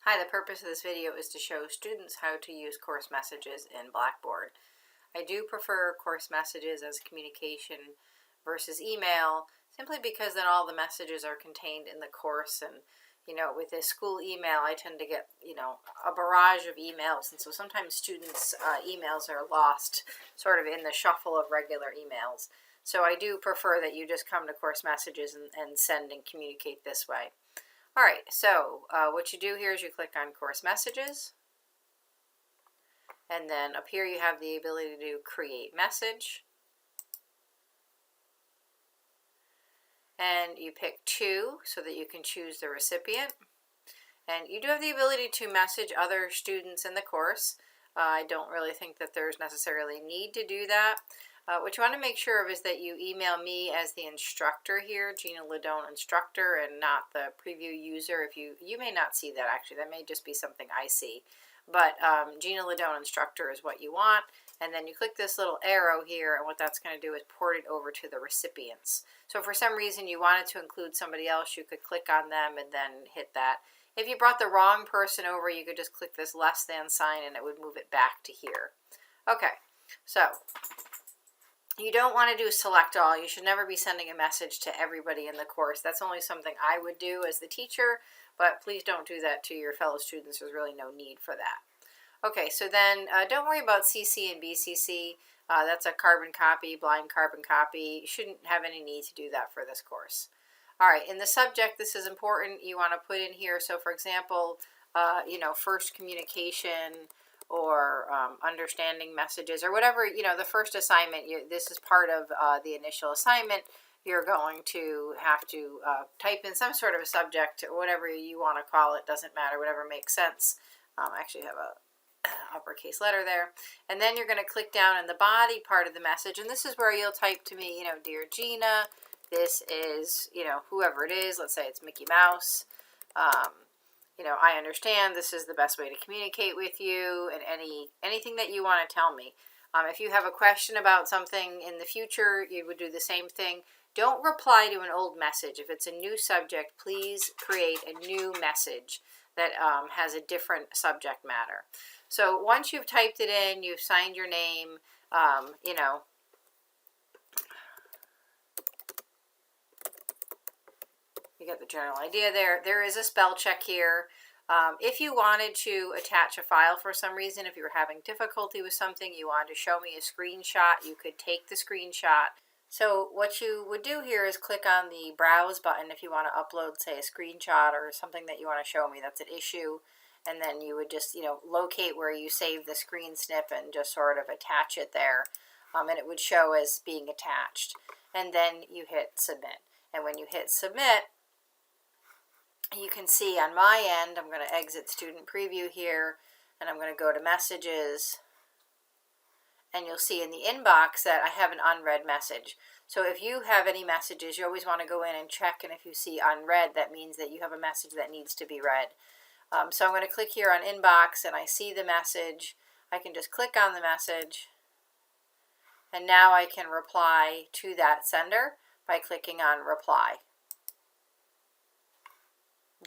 Hi, the purpose of this video is to show students how to use course messages in Blackboard. I do prefer course messages as communication versus email, simply because then all the messages are contained in the course. And with a school email, I tend to get a barrage of emails, and so sometimes students' emails are lost sort of in the shuffle of regular emails. So I do prefer that you just come to course messages and send and communicate this way. All right, so what you do here is you click on Course Messages, and then up here you have the ability to create message, and you pick two so that you can choose the recipient. And you do have the ability to message other students in the course. I don't really think that there's necessarily need to do that. What you want to make sure of is that you email me as the instructor here, Gina Ledone instructor, and not the preview user. If you may not see that, actually, that may just be something I see. But Gina Ledone instructor is what you want, and then you click this little arrow here, and what that's going to do is port it over to the recipients. So if for some reason you wanted to include somebody else, you could click on them and then hit that. If you brought the wrong person over, you could just click this less than sign and it would move it back to here. Okay, so you don't want to do select all. You should never be sending a message to everybody in the course. That's only something I would do as the teacher, but please don't do that to your fellow students. There's really no need for that. Okay, so then don't worry about CC and BCC. That's a carbon copy, blind carbon copy. You shouldn't have any need to do that for this course. All right, in the subject, this is important. You want to put in here, so for example, first communication, or understanding messages, or whatever, the first assignment, this is part of the initial assignment. You're going to have to type in some sort of a subject, or whatever you want to call it, doesn't matter, whatever makes sense. I actually have a uppercase letter there. And then you're going to click down in the body part of the message, and this is where you'll type to me, Dear Gina, this is, whoever it is, let's say it's Mickey Mouse. I understand this is the best way to communicate with you, and anything that you want to tell me. If you have a question about something in the future, you would do the same thing. Don't reply to an old message. If it's a new subject, please create a new message that has a different subject matter. So once you've typed it in, you've signed your name, you get the general idea there. There is a spell check here. If you wanted to attach a file for some reason, if you were having difficulty with something, you wanted to show me a screenshot, you could take the screenshot. So what you would do here is click on the Browse button if you want to upload, say, a screenshot or something that you want to show me that's an issue. And then you would just, locate where you save the screen snip and just sort of attach it there. And it would show as being attached. And then you hit Submit. And when you hit Submit, you can see on my end, I'm going to exit Student Preview here, and I'm going to go to Messages, and you'll see in the inbox that I have an unread message. So if you have any messages, you always want to go in and check, and if you see unread, that means that you have a message that needs to be read. So I'm going to click here on Inbox, and I see the message. I can just click on the message, and now I can reply to that sender by clicking on Reply.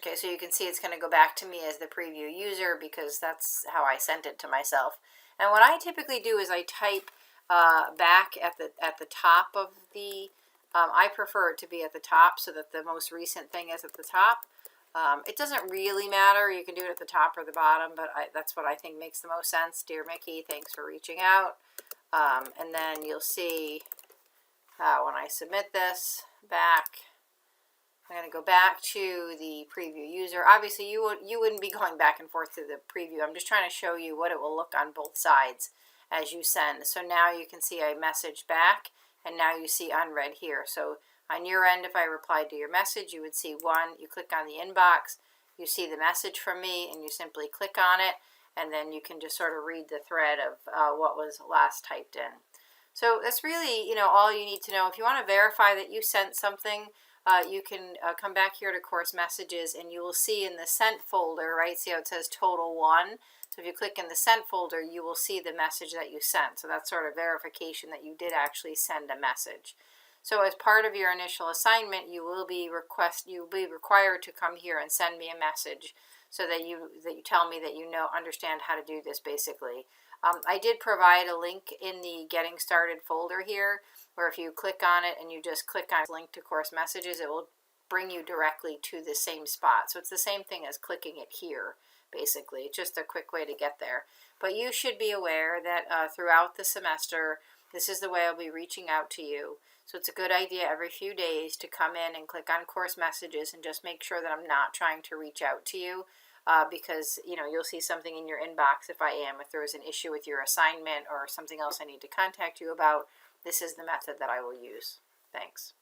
Okay, so you can see it's going to go back to me as the preview user because that's how I sent it to myself. And what I typically do is I type back at the top of the, I prefer it to be at the top so that the most recent thing is at the top. It doesn't really matter. You can do it at the top or the bottom, but that's what I think makes the most sense. Dear Mickey, thanks for reaching out. And then you'll see when I submit this back, I'm going to go back to the preview user. Obviously, you wouldn't be going back and forth to the preview. I'm just trying to show you what it will look on both sides as you send. So now you can see I message back, and now you see unread here. So on your end, if I replied to your message, you would see one. You click on the inbox, you see the message from me, and you simply click on it, and then you can just sort of read the thread of what was last typed in. So that's really, all you need to know. If you want to verify that you sent something, you can come back here to Course Messages, and you will see in the Sent folder, right? See how it says Total 1? So if you click in the Sent folder, you will see the message that you sent. So that's sort of verification that you did actually send a message. So as part of your initial assignment, you'll be required to come here and send me a message so that you tell me that you understand how to do this basically. I did provide a link in the Getting Started folder here, where if you click on it and you just click on link to course messages, it will bring you directly to the same spot. So it's the same thing as clicking it here, basically. It's just a quick way to get there. But you should be aware that throughout the semester, this is the way I'll be reaching out to you. So it's a good idea every few days to come in and click on course messages and just make sure that I'm not trying to reach out to you. Because you'll see something in your inbox if I am. If there is an issue with your assignment or something else I need to contact you about, this is the method that I will use. Thanks.